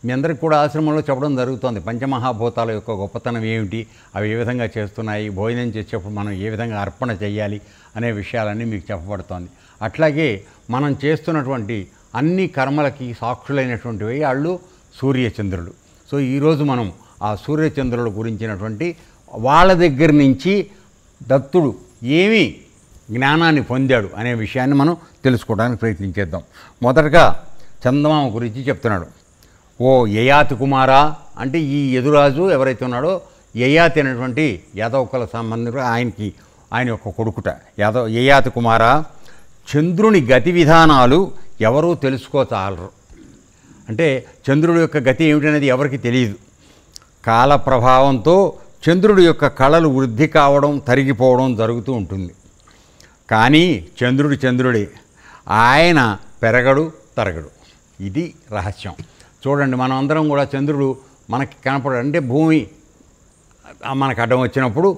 మీ అందరికి కూడా ఆశ్రమంలో చెప్పడం జరుగుతుంది. పంచమహాభూతాల యొక్క గొప్పతనం ఏమిటి, అవి ఏ విధంగా చేస్తున్నాయి, భోజనం చేసేటప్పుడు మనం ఏ విధంగా అర్పణ చేయాలి అనే విషయాలన్నీ మీకు చెప్పబడుతోంది. అట్లాగే మనం చేస్తున్నటువంటి అన్ని కర్మలకి సాక్షులైనటువంటివి వాళ్ళు సూర్యచంద్రులు. సో ఈరోజు మనం ఆ సూర్యచంద్రుల గురించినటువంటి వాళ్ళ దగ్గర నుంచి దత్తుడు ఏమి జ్ఞానాన్ని పొందాడు అనే విషయాన్ని మనం తెలుసుకోవడానికి ప్రయత్నించేద్దాం. మొదటగా చందమామ గురించి చెప్తున్నాడు. ఓ యయాతి కుమారా అంటే ఈ యదురాజు ఎవరైతే ఉన్నాడో యయాతి అనేటువంటి యాదవకుల సంబంధించిన ఆయన యొక్క కొడుకుట యయాతి కుమారా, చంద్రుని గతి విధానాలు ఎవరూ తెలుసుకోచాలరు. అంటే చంద్రుడి యొక్క గతి ఏమిటనేది ఎవరికి తెలియదు. కాల ప్రభావంతో చంద్రుడి యొక్క కళలు వృద్ధి కావడం తరిగిపోవడం జరుగుతూ ఉంటుంది. కానీ చంద్రుడే, ఆయన పెరగడు తరగడు. ఇది రహస్యం. చూడండి, మనం అందరం కూడా చంద్రుడు మనకి కనపడడు. అంటే భూమి మనకు అడ్డం వచ్చినప్పుడు,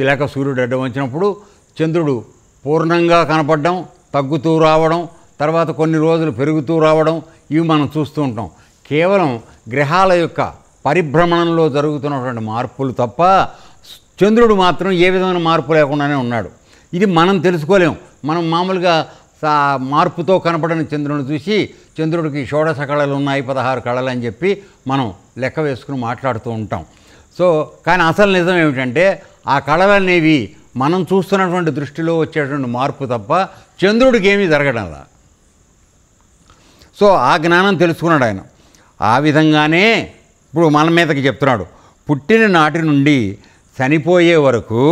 లేక సూర్యుడు అడ్డం వచ్చినప్పుడు చంద్రుడు పూర్ణంగా కనపడడం, తగ్గుతూ రావడం, తర్వాత కొన్ని రోజులు పెరుగుతూ రావడం, ఇవి మనం చూస్తూ ఉంటాం. కేవలం గ్రహాల యొక్క పరిభ్రమణంలో జరుగుతున్నటువంటి మార్పులు తప్ప చంద్రుడు మాత్రం ఏ విధమైన మార్పు లేకుండానే ఉన్నాడు. ఇది మనం తెలుసుకోలేం. మనం మామూలుగా మార్పుతో కనపడని చంద్రుని చూసి చంద్రుడికి షోడశ కళలు ఉన్నాయి, 16 కళలు అని చెప్పి మనం లెక్క వేసుకుని మాట్లాడుతూ ఉంటాం. సో కానీ అసలు నిజం ఏమిటంటే ఆ కళలనేవి మనం చూస్తున్నటువంటి దృష్టిలో వచ్చేటువంటి మార్పు తప్ప చంద్రుడికి ఏమీ జరగడంలా. సో ఆ జ్ఞానం తెలుసుకున్నాడు ఆయన. ఆ విధంగానే ఇప్పుడు మన మీదకి చెప్తున్నాడు. పుట్టిన నాటి నుండి చనిపోయే వరకు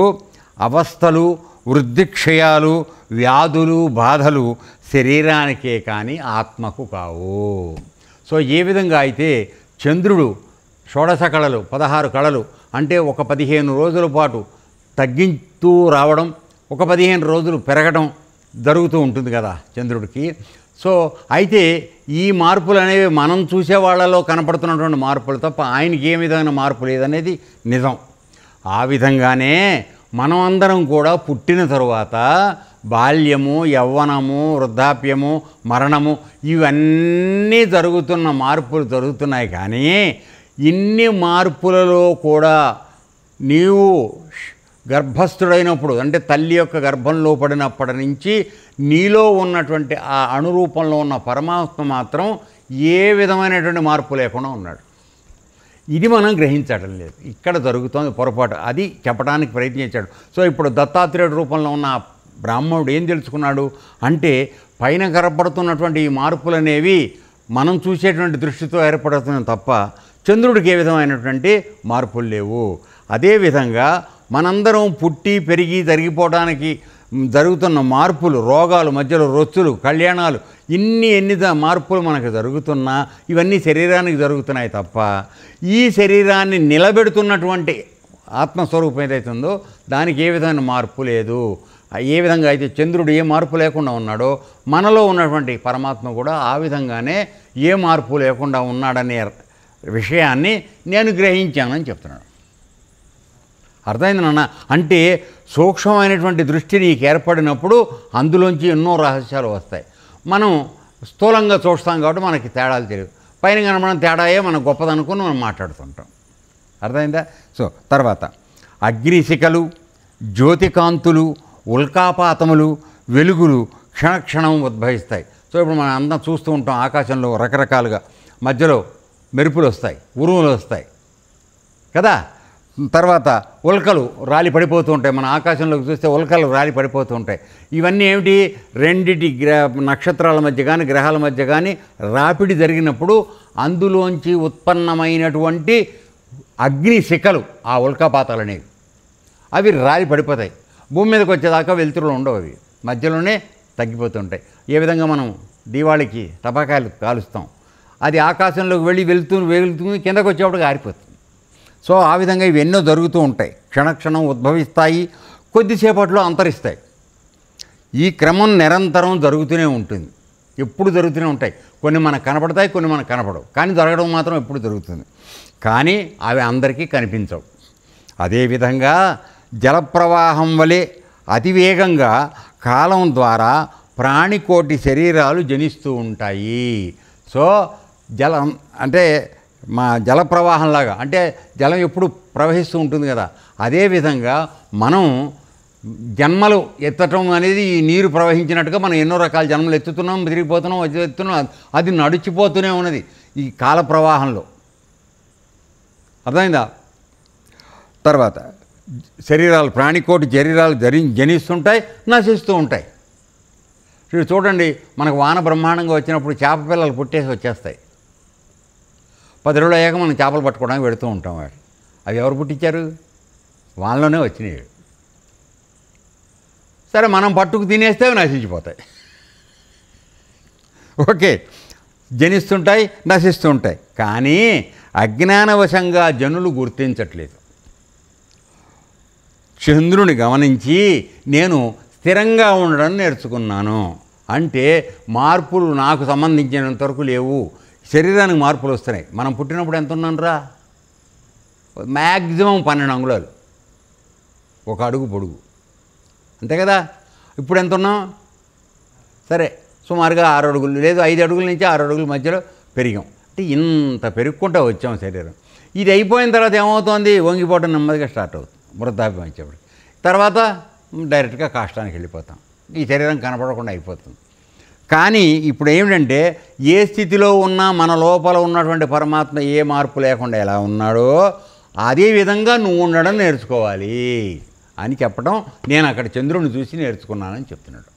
అవస్థలు, వృద్ధిక్షయాలు, వ్యాధులు, బాధలు శరీరానికే కానీ ఆత్మకు కావు. సో ఏ విధంగా అయితే చంద్రుడు షోడశ కళలు 16 కళలు అంటే ఒక 15 రోజుల పాటు తగ్గింతూ రావడం, ఒక 15 రోజులు పెరగడం జరుగుతూ ఉంటుంది కదా చంద్రుడికి. సో అయితే ఈ మార్పులు అనేవి మనం చూసే వాళ్ళలో కనపడుతున్నటువంటి మార్పులు తప్ప ఆయనకి ఏ విధమైన మార్పు లేదనేది నిజం. ఆ విధంగానే మనం అందరం కూడా పుట్టిన తరువాత బాల్యము, యవ్వనము, వృద్ధాప్యము, మరణము ఇవన్నీ జరుగుతున్న మార్పులు జరుగుతున్నాయి. కానీ ఇన్ని మార్పులలో కూడా నీవు గర్భస్థుడైనప్పుడు అంటే తల్లి యొక్క గర్భంలో పడినప్పటి నుంచి నీలో ఉన్నటువంటి ఆ అణురూపంలో ఉన్న పరమాత్మ మాత్రం ఏ విధమైనటువంటి మార్పు లేకుండా ఉన్నాడు. ఇది మనం గ్రహించడం లేదు. ఇక్కడ జరుగుతోంది పొరపాటు. అది చెప్పడానికి ప్రయత్నించాడు. సో ఇప్పుడు దత్తాత్రేయుడి రూపంలో ఉన్న బ్రాహ్మణుడు ఏం తెలుసుకున్నాడు అంటే పైన కనపడుతున్నటువంటి ఈ మార్పులు అనేవి మనం చూసేటువంటి దృష్టితో ఏర్పడుతున్నాయి తప్ప చంద్రుడికి ఏ విధమైనటువంటి మార్పులు లేవు. అదేవిధంగా మనందరం పుట్టి పెరిగి జరిగిపోవడానికి జరుగుతున్న మార్పులు, రోగాలు, మధ్యలో రొచ్చులు, కళ్యాణాలు, ఎన్ని మార్పులు మనకు జరుగుతున్నా ఇవన్నీ శరీరానికి జరుగుతున్నాయి తప్ప ఈ శరీరాన్ని నిలబెడుతున్నటువంటి ఆత్మస్వరూపం ఏదైతే ఉందో దానికి ఏ విధమైన మార్పు లేదు. ఏ విధంగా అయితే చంద్రుడు ఏ మార్పు లేకుండా ఉన్నాడో మనలో ఉన్నటువంటి పరమాత్మ కూడా ఆ విధంగానే ఏ మార్పు లేకుండా ఉన్నాడనే విషయాన్ని నేను గ్రహించానని చెప్తున్నాడు. అర్థమైంది నాన్న? అంటే సూక్ష్మమైనటువంటి దృష్టి నీకు ఏర్పడినప్పుడు అందులోంచి ఎన్నో రహస్యాలు వస్తాయి. మనం స్థూలంగా చూస్తాం కాబట్టి మనకి తేడాలు తెలియదు. పైన కనబడిన తేడాయే మనం గొప్పదనుకుని మనం మాట్లాడుతుంటాం. అర్థమైందా? సో తర్వాత అగ్నిశిఖలు, జ్యోతికాంతులు, ఉల్కాపాతములు, వెలుగులు క్షణక్షణం ఉద్భవిస్తాయి. సో ఇప్పుడు మనం అందరం చూస్తూ ఉంటాం ఆకాశంలో రకరకాలుగా మధ్యలో మెరుపులు వస్తాయి, ఉరుములు వస్తాయి కదా. తర్వాత ఉల్కలు రాలి పడిపోతూ ఉంటాయి. మన ఆకాశంలోకి చూస్తే ఉల్కలు రాలి పడిపోతూ ఉంటాయి. ఇవన్నీ ఏమిటి? రెండిటి నక్షత్రాల మధ్య కానీ గ్రహాల మధ్య కానీ రాపిడి జరిగినప్పుడు అందులోంచి ఉత్పన్నమైనటువంటి అగ్నిశిఖలు ఆ ఉల్కాపాతాలు అనేవి అవి రాలి పడిపోతాయి. భూమి మీదకి వచ్చేదాకా వెలుతురులు ఉండవు, అవి మధ్యలోనే తగ్గిపోతుంటాయి. ఏ విధంగా మనం దీవాళికి టపాకాయలు కాలుస్తాం, అది ఆకాశంలోకి వెళ్ళి వెళ్తూ కిందకు వచ్చేప్పటికి ఆరిపోతుంది. సో ఆ విధంగా ఇవి ఎన్నో జరుగుతూ ఉంటాయి. క్షణక్షణం ఉద్భవిస్తాయి, కొద్దిసేపట్లో అంతరిస్తాయి. ఈ క్రమం నిరంతరం జరుగుతూనే ఉంటుంది, ఎప్పుడు జరుగుతూనే ఉంటాయి. కొన్ని మనకు కనపడతాయి, కొన్ని మనకు కనపడవు. కానీ జరగడం మాత్రం ఎప్పుడు జరుగుతుంది. కానీ అవి అందరికీ కనిపించవు. అదేవిధంగా జలప్రవాహం వలె అతివేగంగా కాలం ద్వారా ప్రాణికోటి శరీరాలు జనిస్తూ ఉంటాయి. సో జలం అంటే మా జల ప్రవాహంలాగా, అంటే జలం ఎప్పుడు ప్రవహిస్తూ ఉంటుంది కదా, అదేవిధంగా మనం జన్మలు ఎత్తటం అనేది ఈ నీరు ప్రవహించినట్టుగా మనం ఎన్నో రకాల జన్మలు ఎత్తుతున్నాం, తిరిగిపోతున్నాం, ఎత్తుతున్నాం. అది నడిచిపోతూనే ఉన్నది ఈ కాల ప్రవాహంలో. అర్థమైందా? తర్వాత శరీరాలు, ప్రాణికోటి శరీరాలు జనిస్తుంటాయి, నశిస్తూ ఉంటాయి. చూడండి, మనకు వాన బ్రహ్మాండంగా వచ్చినప్పుడు చేప పిల్లలు పుట్టేసి వచ్చేస్తాయి. 10 రోజులు అయ్యాక మనం చేపలు పట్టుకోవడానికి పెడుతూ ఉంటాం. వాటి అవి ఎవరు పుట్టించారు? వాళ్ళలోనే వచ్చినాయి. సరే, మనం పట్టుకు తినేస్తే అవి నశించిపోతాయి. ఓకే, జనిస్తుంటాయి, నశిస్తుంటాయి. కానీ అజ్ఞానవశంగా జనులు గుర్తించట్లేదు. చంద్రుని గమనించి నేను స్థిరంగా ఉండడం నేర్చుకున్నాను. అంటే మార్పులు నాకు సంబంధించినంతవరకు లేవు. శరీరానికి మార్పులు వస్తున్నాయి. మనం పుట్టినప్పుడు ఎంత ఉన్నాను రా? మ్యాక్సిమం 12 అంగుళాలు, 1 అడుగు పొడుగు, అంతే కదా. ఇప్పుడు ఎంత ఉన్నాం? సరే, సుమారుగా 6 అడుగులు, లేదు 5 అడుగుల నుంచి 6 అడుగుల మధ్యలో పెరిగాం. అంటే ఇంత పెరుగుకుంటూ వచ్చాం శరీరం. ఇది అయిపోయిన తర్వాత ఏమవుతుంది? వంగిపోవడం నెమ్మదిగా స్టార్ట్ అవుతుంది. వృద్ధాప్యం వచ్చేప్పుడు తర్వాత డైరెక్ట్గా కాష్టానికి వెళ్ళిపోతాం. ఈ శరీరం కనపడకుండా అయిపోతుంది. కానీ ఇప్పుడు ఏమిటంటే, ఏ స్థితిలో ఉన్నా మన లోపల ఉన్నటువంటి పరమాత్మ ఏ మార్పు లేకుండా ఎలా ఉన్నాడో అదే విధంగా నువ్వు ఉండడం నేర్చుకోవాలి అని చెప్పడం నేను అక్కడ చంద్రుడిని చూసి నేర్చుకున్నానని చెప్తున్నాడు.